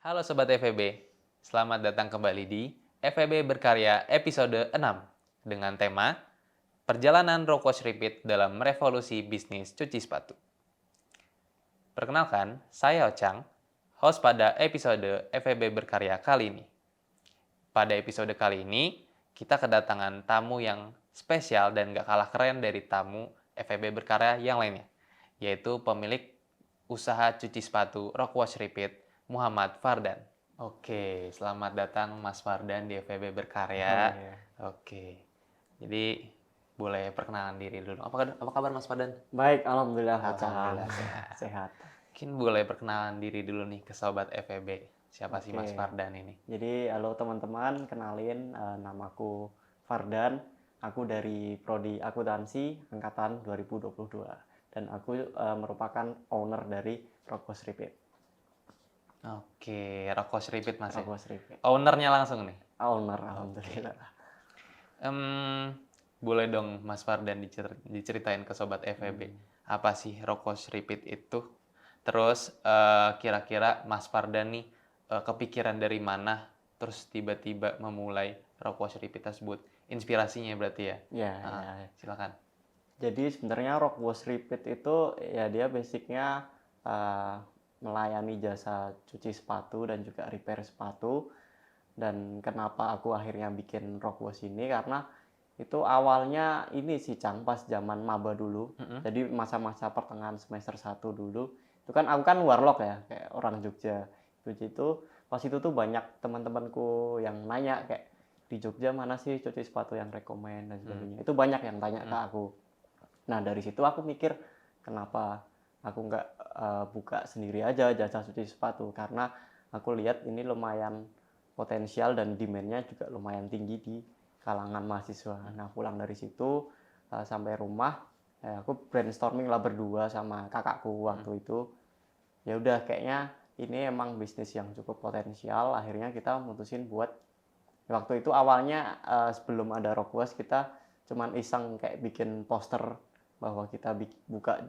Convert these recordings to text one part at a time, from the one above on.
Halo Sobat FEB, selamat datang kembali di FEB Berkarya episode 6 dengan tema Perjalanan Rokos Repeat dalam Revolusi Bisnis Cuci Sepatu. Perkenalkan, saya Ocang, host pada episode FEB Berkarya kali ini. Pada episode kali ini, kita kedatangan tamu yang spesial dan gak kalah keren dari tamu FEB Berkarya yang lainnya, yaitu pemilik usaha cuci sepatu Rockwash Repeat, Muhammad Fardan. Oke, selamat datang Mas Fardan di FEB Oh Berkarya. iya. Oke, jadi boleh perkenalan diri dulu. Apa kabar Mas Fardan? Baik, alhamdulillah Ocang. Alhamdulillah sehat. Sehat. Mungkin boleh perkenalan diri dulu nih ke Sobat FEB. Siapa sih Mas Oke. Fardan ini? Jadi, halo teman-teman, kenalin namaku Fardan. Aku dari Prodi Akuntansi angkatan 2022 dan aku merupakan owner dari Rockwash Repeat. Oke, Rockwash Repeat Mas ya? Rockwash Repeat. Ownernya langsung nih? Owner, alhamdulillah. Boleh dong Mas Fardan diceritain ke Sobat FEB. Apa sih Rockwash Repeat itu? Terus kira-kira Mas Fardan nih kepikiran dari mana? Terus tiba-tiba memulai Rockwash Repeat tersebut. Inspirasinya berarti ya? Ya, Ah, ya. silakan. Jadi sebenarnya Rockwash Repeat itu ya dia basicnya melayani jasa cuci sepatu dan juga repair sepatu. Dan kenapa aku akhirnya bikin Rockwash ini karena itu awalnya ini sih Cang pas zaman maba dulu. Jadi masa-masa pertengahan semester 1 dulu. Itu kan aku kan warlock ya, kayak orang Jogja. Itu pas itu tuh banyak teman-temanku yang nanya kayak di Jogja mana sih cuci sepatu yang rekomen dan sebagainya. Itu banyak yang tanya ke aku. Nah, dari situ aku mikir kenapa aku nggak buka sendiri aja jasa cuci sepatu karena aku lihat ini lumayan potensial dan demand-nya juga lumayan tinggi di kalangan mahasiswa. Nah, pulang dari situ sampai rumah, aku brainstorming lah berdua sama kakakku waktu itu. Ya udah kayaknya ini emang bisnis yang cukup potensial. Akhirnya kita mutusin buat waktu itu awalnya sebelum ada Rockwash kita cuman iseng kayak bikin poster bahwa kita buka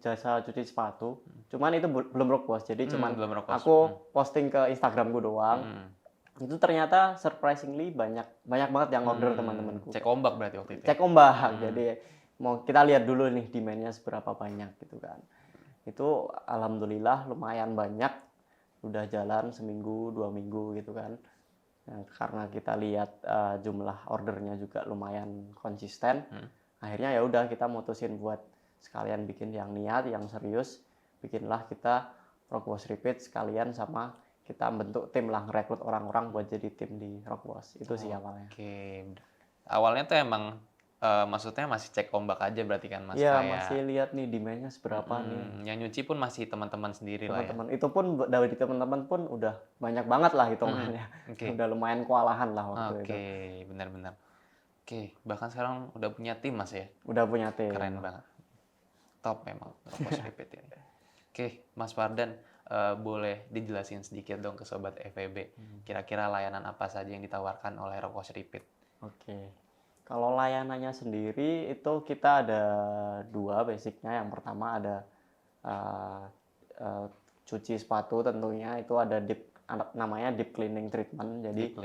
jasa cuci sepatu. Cuman itu belum Rockwash, jadi cuman Belum Rockwash. aku posting ke Instagramku doang. Itu ternyata surprisingly banyak banget yang order teman-temanku. Cek ombak berarti waktu itu. Cek ombak. Jadi mau kita lihat dulu nih demand-nya seberapa banyak gitu kan. Itu alhamdulillah lumayan banyak. Udah jalan seminggu, 2 minggu gitu kan. Nah, karena kita lihat jumlah ordernya juga lumayan konsisten, akhirnya ya udah kita mutusin buat sekalian bikin yang niat, yang serius, bikinlah kita Rockwash Repeat sekalian sama kita bentuk tim lah, ngerekrut orang-orang buat jadi tim di Rockwash. Itu sih awalnya. Oke. Awalnya tuh emang maksudnya masih cek ombak aja berarti kan Mas? Iya, Kayak masih lihat nih demand-nya seberapa nih. yang nyuci pun masih teman-teman sendiri lah ya? Teman-teman itu pun dari teman-teman pun udah banyak banget lah hitungannya. Oke. Udah lumayan kewalahan lah waktu itu. Oke, benar-benar. Oke, bahkan sekarang udah punya tim Mas ya? Udah punya tim. Keren banget. Top memang Rockwash Repeat ini. Oke, Mas Fardan, boleh dijelasin sedikit dong ke Sobat FEB. Kira-kira layanan apa saja yang ditawarkan oleh Rockwash Repeat? Oke. Kalau layanannya sendiri itu kita ada dua basicnya. Yang pertama ada cuci sepatu tentunya itu ada namanya deep cleaning treatment. Jadi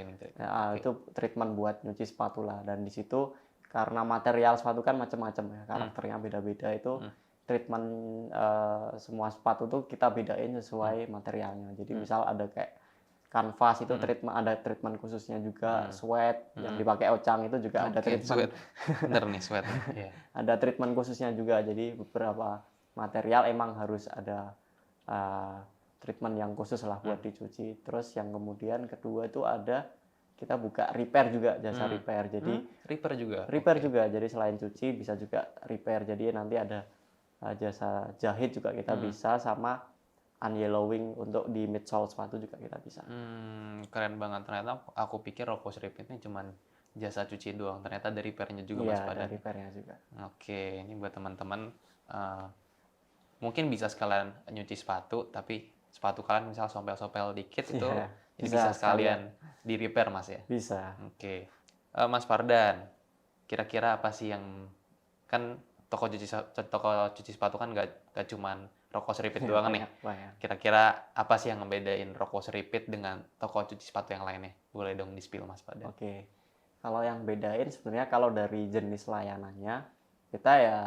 itu treatment buat nyuci sepatu lah. Dan di situ karena material sepatu kan macam-macam ya, karakternya beda-beda itu treatment semua sepatu tuh kita bedain sesuai materialnya. Jadi misal ada kayak kanvas itu treatment, ada treatment khususnya juga. Sweat yang dipakai Ocang itu juga ada treatment. Sweat. Bener nih sweat. Ada treatment khususnya juga. Jadi beberapa material emang harus ada treatment yang khusus lah buat dicuci. Terus yang kemudian kedua itu ada kita buka repair juga, jasa repair. Jadi repair juga. Jadi selain cuci bisa juga repair. Jadi nanti ada jasa jahit juga kita bisa, sama unyellowing untuk di midsole sepatu juga kita bisa. Keren banget. Ternyata aku pikir Rockwash Repeat ini cuman jasa cuci doang. Ternyata ada repairnya juga Mas Fardan. Iya, ada repairnya juga. Oke, ini buat teman-teman mungkin bisa sekalian nyuci sepatu, tapi sepatu kalian misal sompel-sompel dikit itu jadi bisa sekalian di repair Mas ya? Bisa. Oke. Mas Fardan, kira-kira apa sih yang kan toko cuci sepatu kan gak cuman Rokok Seripit Ya, doang nih. banyak. Kira-kira apa sih yang ngebedain Rokok Seripit dengan toko cuci sepatu yang lainnya? Boleh dong di-spill Mas Fardan. Oke. Kalau yang bedain sebenarnya kalau dari jenis layanannya kita ya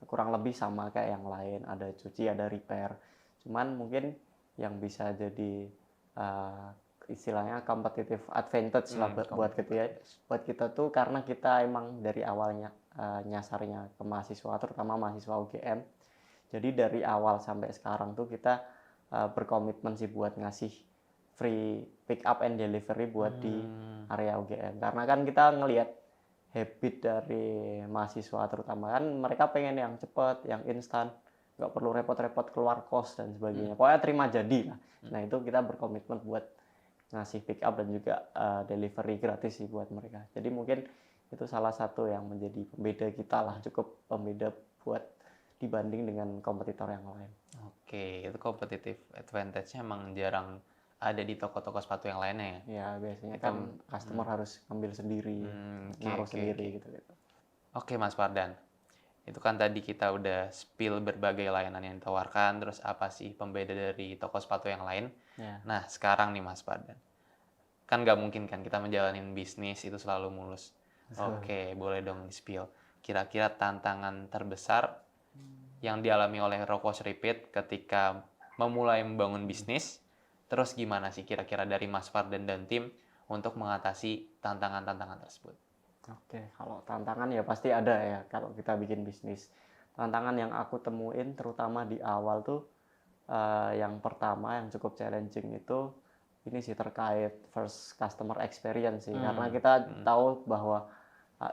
kurang lebih sama kayak yang lain, ada cuci, ada repair. Cuman mungkin yang bisa jadi uh, istilahnya competitive advantage lah buat kita tuh karena kita emang dari awalnya nyasarnya ke mahasiswa, terutama mahasiswa UGM. Jadi dari awal sampai sekarang tuh kita berkomitmen sih buat ngasih free pick up and delivery buat di area UGM. Karena kan kita ngelihat habit dari mahasiswa terutama kan mereka pengen yang cepat, yang instan, nggak perlu repot-repot keluar kos dan sebagainya. Pokoknya terima jadi lah. Nah itu kita berkomitmen buat ngasih pick up dan juga delivery gratis sih buat mereka. Jadi mungkin itu salah satu yang menjadi pembeda kita lah, cukup pembeda buat dibanding dengan kompetitor yang lain. Oke, itu competitive advantage-nya emang jarang ada di toko-toko sepatu yang lainnya ya? Ya biasanya kan customer harus ambil sendiri, naruh sendiri gitu. Oke Mas Fardan, itu kan tadi kita udah spill berbagai layanan yang ditawarkan, terus apa sih pembeda dari toko sepatu yang lain. Nah sekarang nih Mas Fardan, kan nggak mungkin kan kita menjalanin bisnis itu selalu mulus. Oke, boleh dong di-spill. Kira-kira tantangan terbesar yang dialami oleh Rokok Seripit ketika memulai membangun bisnis, terus gimana sih kira-kira dari Mas Fardan dan tim untuk mengatasi tantangan-tantangan tersebut? Oke, kalau tantangan ya pasti ada ya kalau kita bikin bisnis. Tantangan yang aku temuin terutama di awal tuh yang pertama yang cukup challenging itu ini sih terkait first customer experience sih. Karena kita tahu bahwa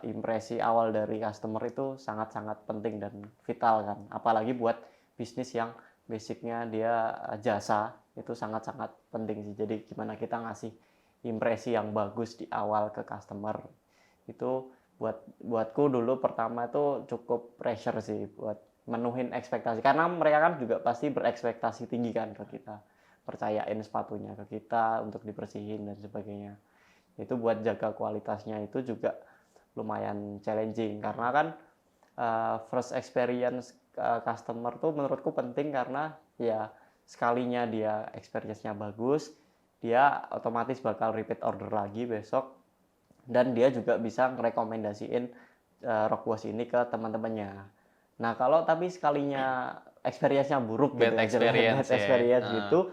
impresi awal dari customer itu sangat-sangat penting dan vital kan. Apalagi buat bisnis yang basicnya dia jasa itu sangat-sangat penting sih. Jadi gimana kita ngasih impresi yang bagus di awal ke customer itu buatku dulu pertama itu cukup pressure sih buat menuhin ekspektasi karena mereka kan juga pasti berekspektasi tinggi kan ke kita, percayain sepatunya ke kita untuk dibersihin dan sebagainya. Itu buat jaga kualitasnya itu juga lumayan challenging karena kan first experience customer tuh menurutku penting karena ya sekalinya dia experience-nya bagus, dia otomatis bakal repeat order lagi besok dan dia juga bisa merekomendasiin Rockwash ini ke teman-temannya. Nah kalau tapi sekalinya experience-nya buruk bad gitu, experience, bad experience gitu,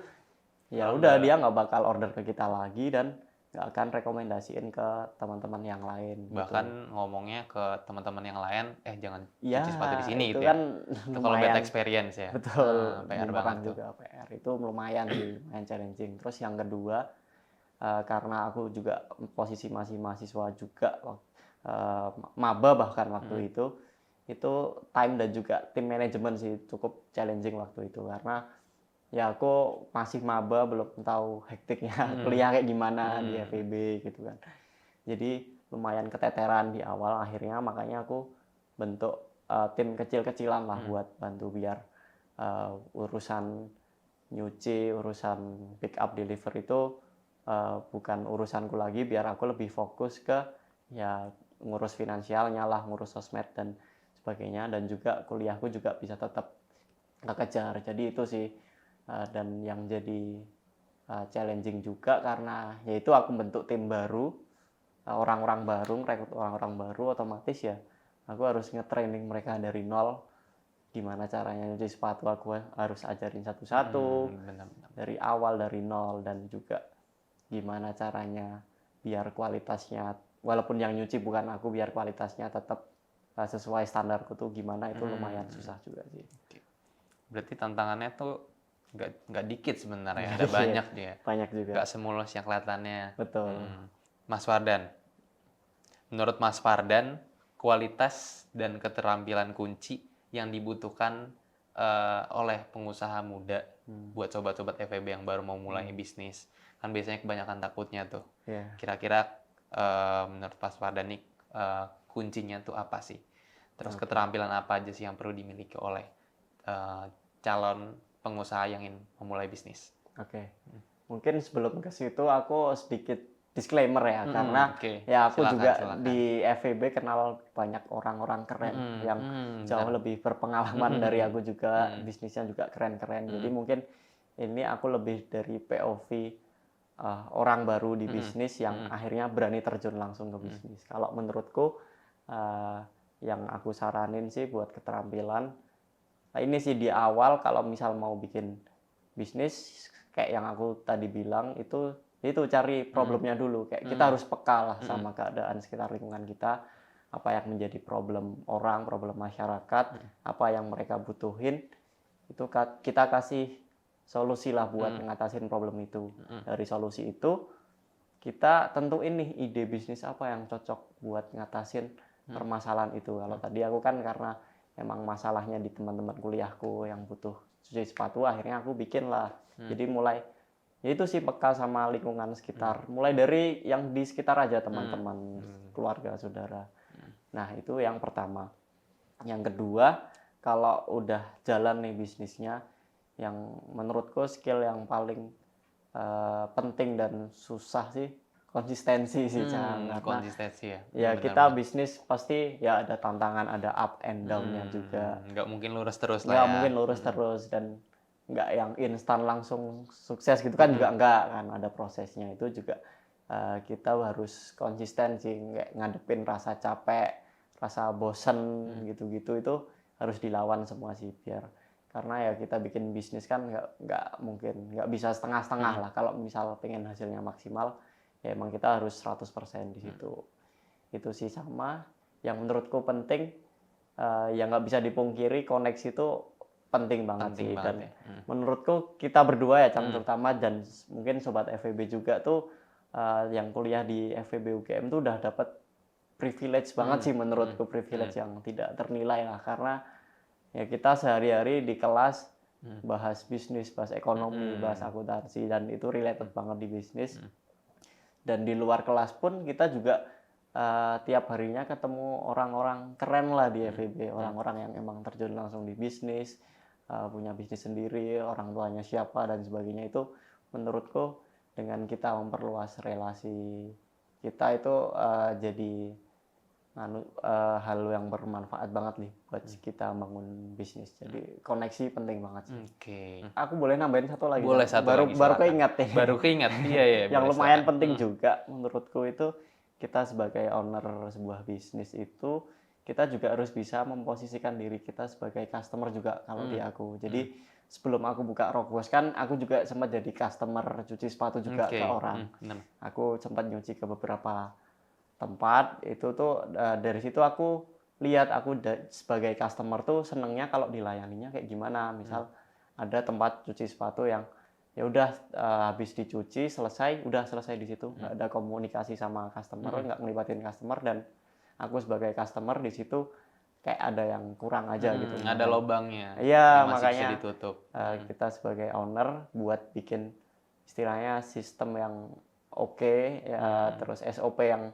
ya udah dia nggak bakal order ke kita lagi dan nggak akan rekomendasiin ke teman-teman yang lain. Bahkan gitu. ngomongnya ke teman-teman yang lain, jangan Ya, cuci sepatu di sini itu itu kan ya. Itu kalau bad experience ya. Betul, PR menimbulkan banget tuh. juga PR. Itu lumayan sih, lumayan challenging. Terus yang kedua, karena aku juga posisi masih mahasiswa juga, maba bahkan waktu itu time dan juga tim manajemen sih cukup challenging waktu itu karena ya aku masih maba belum tahu hektiknya kuliah kayak gimana di FEB gitu kan. Jadi lumayan keteteran di awal akhirnya makanya aku bentuk tim kecil-kecilan lah buat bantu biar urusan nyuci, urusan pick up deliver itu bukan urusanku lagi biar aku lebih fokus ke ya ngurus finansialnya lah, ngurus sosmed dan sebagainya dan juga kuliahku juga bisa tetap kekejar. Jadi itu sih dan yang jadi challenging juga karena yaitu aku bentuk tim baru, orang-orang baru, rekrut orang-orang baru otomatis ya aku harus nge-training mereka dari nol gimana caranya nyuci sepatu aku harus ajarin satu-satu dari awal dari nol dan juga gimana caranya biar kualitasnya walaupun yang nyuci bukan aku biar kualitasnya tetap sesuai standarku tuh gimana itu lumayan susah juga sih. Berarti tantangannya tuh nggak dikit sebenarnya, ada banyak dia. Banyak juga. Nggak semulus yang kelihatannya. Betul. Mas Fardan, menurut Mas Fardan, kualitas dan keterampilan kunci yang dibutuhkan oleh pengusaha muda buat sobat-sobat FEB yang baru mau mulai bisnis kan biasanya kebanyakan takutnya tuh. Kira-kira menurut Mas Fardan nih kuncinya tuh apa sih? Terus keterampilan apa aja sih yang perlu dimiliki oleh calon pengusaha yang ingin memulai bisnis? Mungkin sebelum ke situ aku sedikit disclaimer ya, karena Oke. ya aku Silakan, juga silakan. di FEB kenal banyak orang-orang keren yang jauh Benar. lebih berpengalaman dari aku juga, Mhm. bisnisnya juga keren-keren. Jadi Mhm. mungkin ini aku lebih dari POV orang baru di Mhm. bisnis yang Mhm. akhirnya berani terjun langsung ke bisnis. Kalau menurutku eh, yang aku saranin sih buat keterampilan, nah ini sih di awal kalau misal mau bikin bisnis kayak yang aku tadi bilang itu cari problemnya dulu. Kayak kita Mhm. harus peka lah Mhm. sama keadaan sekitar lingkungan kita, apa yang menjadi problem orang, problem masyarakat, apa yang mereka butuhin, itu kita kasih solusi lah buat Mhm. ngatasin problem itu. Mhm. Dari solusi itu kita tentuin nih ide bisnis apa yang cocok buat ngatasin permasalahan itu. Kalau tadi aku kan karena emang masalahnya di teman-teman kuliahku yang butuh cuci sepatu, akhirnya aku bikin lah. Jadi mulai ya itu sih peka sama lingkungan sekitar. Mulai dari yang di sekitar aja, teman-teman, keluarga, saudara. Nah, itu yang pertama. Yang kedua, kalau udah jalan nih bisnisnya, yang menurutku skill yang paling penting dan susah sih konsistensi sih, Cang. Karena Konsistensi ya. ya Benar, kita benar. bisnis pasti ya ada tantangan, ada up and down-nya juga. Nggak mungkin lurus terus lah Nggak ya. mungkin lurus terus, dan nggak yang instan langsung sukses gitu kan, juga nggak kan, ada prosesnya. Itu juga kita harus konsisten sih, kayak ngadepin rasa capek, rasa bosen gitu-gitu, itu harus dilawan semua sih, biar karena ya kita bikin bisnis kan nggak mungkin, nggak bisa setengah-setengah lah. Kalau misal pengen hasilnya maksimal ya emang kita harus 100% di situ. Itu sih. Sama yang menurutku penting, yang nggak bisa dipungkiri, koneksi itu penting banget Penting sih. banget Dan ya. menurutku kita berdua ya, Cang, terutama, dan mungkin sobat FEB juga tuh, yang kuliah di FEB UGM tuh udah dapat privilege banget sih, menurutku privilege yang tidak ternilai lah, karena ya kita sehari-hari di kelas bahas bisnis, bahas ekonomi, bahas akuntansi, dan itu related banget di bisnis. Dan di luar kelas pun kita juga tiap harinya ketemu orang-orang keren lah di FEB, orang-orang yang emang terjun langsung di bisnis, punya bisnis sendiri, orang tuanya siapa dan sebagainya. Itu menurutku dengan kita memperluas relasi kita itu jadi hal yang bermanfaat banget nih buat kita bangun bisnis. Jadi koneksi penting banget sih. Oke. Aku boleh nambahin satu lagi, Boleh Cang? satu lagi, Baru silakan. keinget nih. Baru keinget. Iya, iya, Yang boleh lumayan silakan. penting juga menurutku itu, kita sebagai owner sebuah bisnis itu kita juga harus bisa memposisikan diri kita sebagai customer juga kalau di aku. Jadi sebelum aku buka Rockwash kan aku juga sempat jadi customer cuci sepatu juga Oke. ke orang. Benar. Aku sempat nyuci ke beberapa tempat itu tuh, dari situ aku lihat aku sebagai customer tuh senengnya kalau dilayaninya kayak gimana. Misal ada tempat cuci sepatu yang ya udah, habis dicuci selesai, udah selesai di situ, nggak ada komunikasi sama customer, nggak ngelibatin customer, dan aku sebagai customer di situ kayak ada yang kurang aja gitu. Ada Makanya lobangnya iya, yang masih bisa makanya ditutup. kita sebagai owner buat bikin istilahnya sistem yang oke, ya, terus SOP yang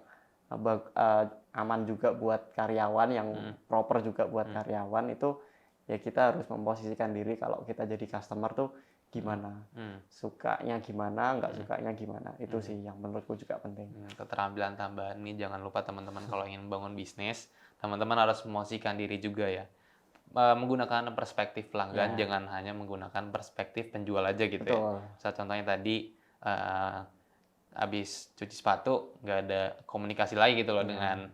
aman juga buat karyawan, yang proper juga buat karyawan. Itu ya kita harus memposisikan diri kalau kita jadi customer tuh gimana, sukanya gimana, nggak sukanya gimana. Itu sih yang menurutku juga penting. Keterampilan tambahan nih, jangan lupa teman-teman kalau ingin bangun bisnis, teman-teman harus memposisikan diri juga ya. Menggunakan perspektif pelanggan, Ya. jangan hanya menggunakan perspektif penjual aja gitu ya. Betul. Contohnya tadi habis cuci sepatu nggak ada komunikasi lagi gitu loh dengan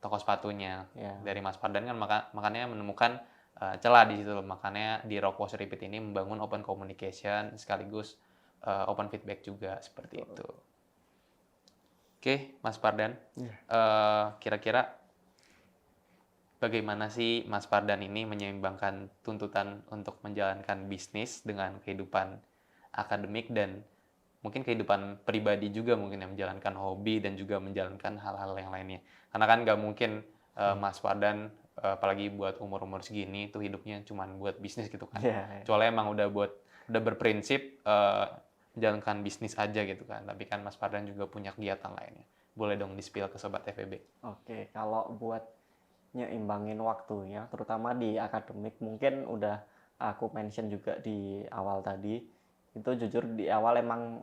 toko sepatunya. Ya. Dari Mas Pardan kan makanya menemukan celah di situ loh. Makanya di Rockwash Repeat ini membangun open communication sekaligus open feedback juga seperti itu. Oke, Mas Pardan, kira-kira bagaimana sih Mas Pardan ini menyeimbangkan tuntutan untuk menjalankan bisnis dengan kehidupan akademik dan mungkin kehidupan pribadi juga, mungkin yang menjalankan hobi dan juga menjalankan hal-hal yang lainnya. Karena kan nggak mungkin Mas Pardan, apalagi buat umur-umur segini, itu hidupnya cuma buat bisnis gitu kan. Ya. Kecuali emang udah berprinsip menjalankan bisnis aja gitu kan. Tapi kan Mas Pardan juga punya kegiatan lainnya. Boleh dong di-spill ke Sobat FEB. Oke, kalau buat nyeimbangin waktunya, terutama di akademik, mungkin udah aku mention juga di awal tadi. Itu jujur di awal emang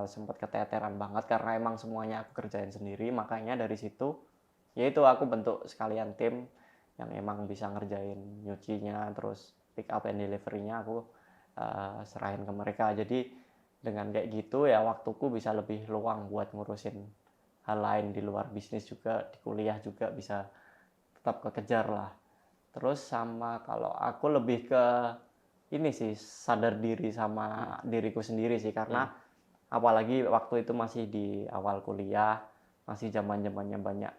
sempat keteteran banget karena emang semuanya aku kerjain sendiri. Makanya dari situ, yaitu aku bentuk sekalian tim yang emang bisa ngerjain nyucinya, terus pick up and delivery-nya aku serahin ke mereka. Jadi dengan kayak gitu ya waktuku bisa lebih luang buat ngurusin hal lain di luar bisnis juga, di kuliah juga bisa tetap kekejar lah. Terus sama kalau aku lebih ke ini sih, sadar diri sama diriku sendiri sih, karena apalagi waktu itu masih di awal kuliah, masih zaman-zamannya banyak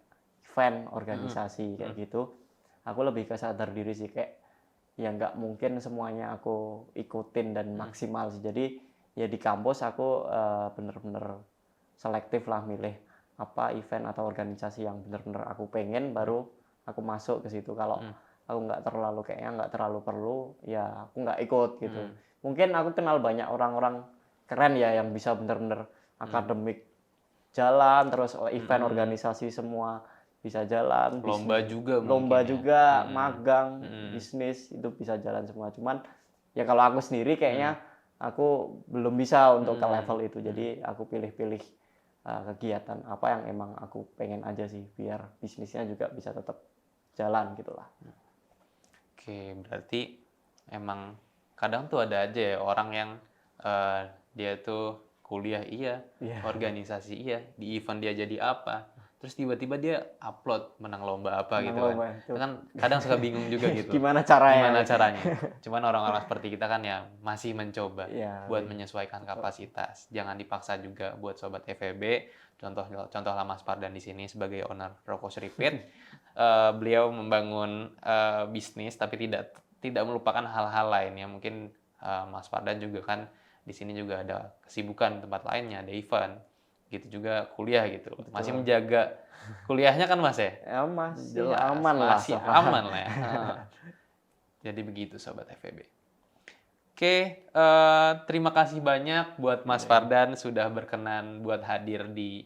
event, organisasi kayak gitu. Aku lebih ke sadar diri sih, kayak ya nggak mungkin semuanya aku ikutin dan maksimal sih. Jadi ya di kampus aku bener-bener selektif lah milih apa event atau organisasi yang bener-bener aku pengen, baru aku masuk ke situ. Kalau aku nggak terlalu, kayaknya nggak terlalu perlu, ya aku nggak ikut gitu. Mungkin aku kenal banyak orang-orang keren ya yang bisa bener-bener akademik jalan, terus event organisasi semua bisa jalan, Lomba bisnis juga lomba mungkin ya. juga, magang, bisnis itu bisa jalan semua. Cuman ya kalau aku sendiri kayaknya aku belum bisa untuk ke level itu. Jadi aku pilih-pilih kegiatan apa yang emang aku pengen aja sih, biar bisnisnya juga bisa tetap jalan gitulah. Oke, berarti emang kadang tuh ada aja ya orang yang dia tuh kuliah iya, Iya. organisasi iya, di event dia jadi apa, terus tiba-tiba dia upload menang lomba apa Menang gitu kan. lomba itu. Itu kan kadang suka bingung juga gitu. Gimana caranya? Gimana caranya? Cuman orang-orang seperti kita kan ya masih mencoba Iya, buat menyesuaikan kapasitas. Jangan dipaksa juga buat sobat FEB. Contohlah Mas Pardan di sini sebagai owner Rokos Repeat. Beliau membangun bisnis tapi tidak melupakan hal-hal lain ya. Mungkin Mas Pardan juga kan di sini juga ada kesibukan tempat lainnya, ada event. Gitu juga kuliah gitu. Masih menjaga kuliahnya kan Mas ya? Ya masih Jelas, aman lah. masih aman lah ya. Jadi begitu Sobat FEB. Oke, terima kasih banyak buat Mas Fardan sudah berkenan buat hadir di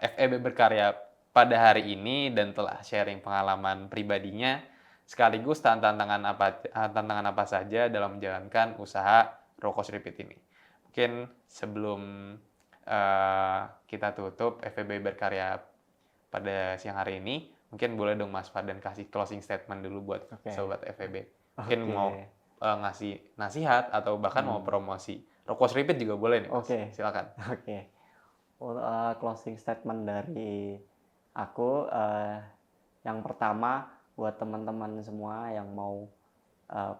FEB Berkarya pada hari ini dan telah sharing pengalaman pribadinya sekaligus tantangan apa saja dalam menjalankan usaha Rokos Repeat ini. Mungkin sebelum kita tutup FEB Berkarya pada siang hari ini, mungkin boleh dong Mas Fardan kasih closing statement dulu buat Sobat FEB. Mungkin mau ngasih nasihat atau bahkan mau promosi Rokos Repeat juga boleh nih Mas. Silakan. Oke. Closing statement dari aku, yang pertama buat teman-teman semua yang mau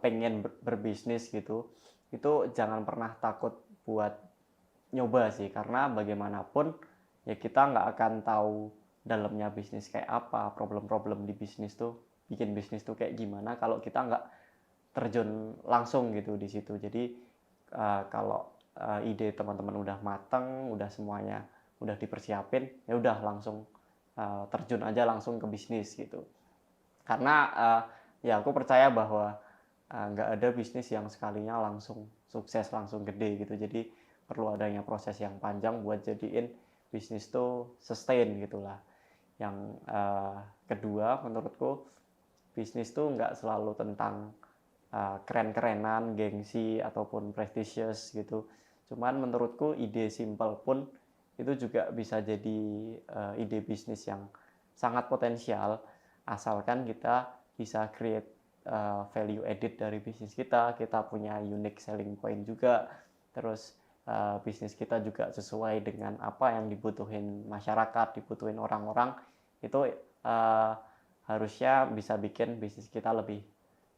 pengen berbisnis gitu, itu jangan pernah takut buat nyoba sih, karena bagaimanapun ya kita nggak akan tahu dalamnya bisnis kayak apa, problem-problem di bisnis tuh, bikin bisnis tuh kayak gimana kalau kita nggak terjun langsung gitu di situ. Jadi kalau ide teman-teman udah mateng, udah semuanya udah dipersiapin, ya udah langsung terjun aja langsung ke bisnis gitu. Karena ya aku percaya bahwa nggak ada bisnis yang sekalinya langsung sukses, langsung gede gitu. Jadi perlu adanya proses yang panjang buat jadiin bisnis tuh sustain gitulah. Yang kedua menurutku, bisnis tuh nggak selalu tentang keren-kerenan, gengsi, ataupun prestisius gitu. Cuman menurutku ide simple pun itu juga bisa jadi ide bisnis yang sangat potensial, asalkan kita bisa create value added dari bisnis kita punya unique selling point juga, terus bisnis kita juga sesuai dengan apa yang dibutuhin masyarakat, dibutuhin orang-orang, itu harusnya bisa bikin bisnis kita lebih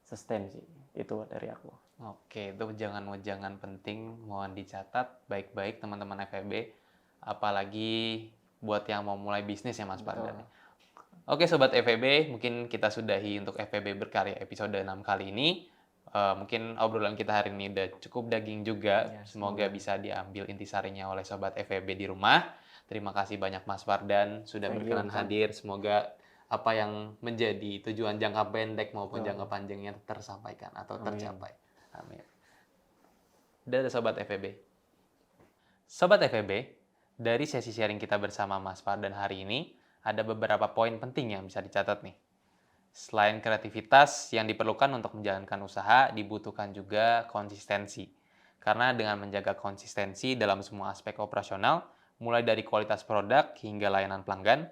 sustain sih. Itu dari aku. Oke, itu jangan penting, mohon dicatat baik-baik teman-teman FEB, apalagi buat yang mau mulai bisnis ya Mas Pardan. Oke Sobat FEB, mungkin kita sudahi untuk FEB Berkarya episode 6 kali ini. Mungkin obrolan kita hari ini udah cukup daging juga. Semoga bisa diambil intisarinya oleh Sobat FEB di rumah. Terima kasih banyak Mas Pardan sudah berkenan hadir. Semoga apa yang menjadi tujuan jangka pendek maupun jangka panjangnya tersampaikan atau tercapai. Amin. Dadah Sobat FEB. Sobat FEB, dari sesi sharing kita bersama Mas Pardan hari ini, ada beberapa poin penting yang bisa dicatat nih. Selain kreativitas yang diperlukan untuk menjalankan usaha, dibutuhkan juga konsistensi. Karena dengan menjaga konsistensi dalam semua aspek operasional, mulai dari kualitas produk hingga layanan pelanggan,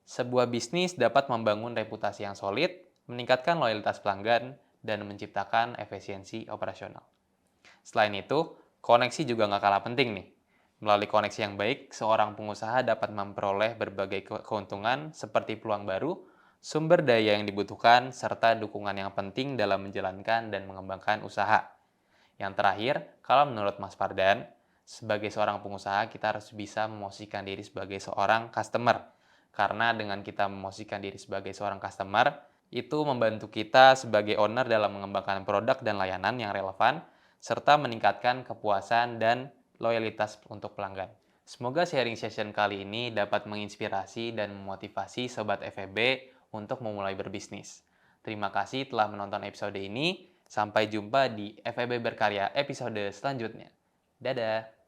sebuah bisnis dapat membangun reputasi yang solid, meningkatkan loyalitas pelanggan, dan menciptakan efisiensi operasional. Selain itu, koneksi juga nggak kalah penting nih. Melalui koneksi yang baik, seorang pengusaha dapat memperoleh berbagai keuntungan seperti peluang baru, sumber daya yang dibutuhkan, serta dukungan yang penting dalam menjalankan dan mengembangkan usaha. Yang terakhir, kalau menurut Mas Fardan, sebagai seorang pengusaha kita harus bisa memosisikan diri sebagai seorang customer. Karena dengan kita memosisikan diri sebagai seorang customer, itu membantu kita sebagai owner dalam mengembangkan produk dan layanan yang relevan, serta meningkatkan kepuasan dan loyalitas untuk pelanggan. Semoga sharing session kali ini dapat menginspirasi dan memotivasi Sobat FEB untuk memulai berbisnis. Terima kasih telah menonton episode ini. Sampai jumpa di FEB Berkarya episode selanjutnya. Dadah!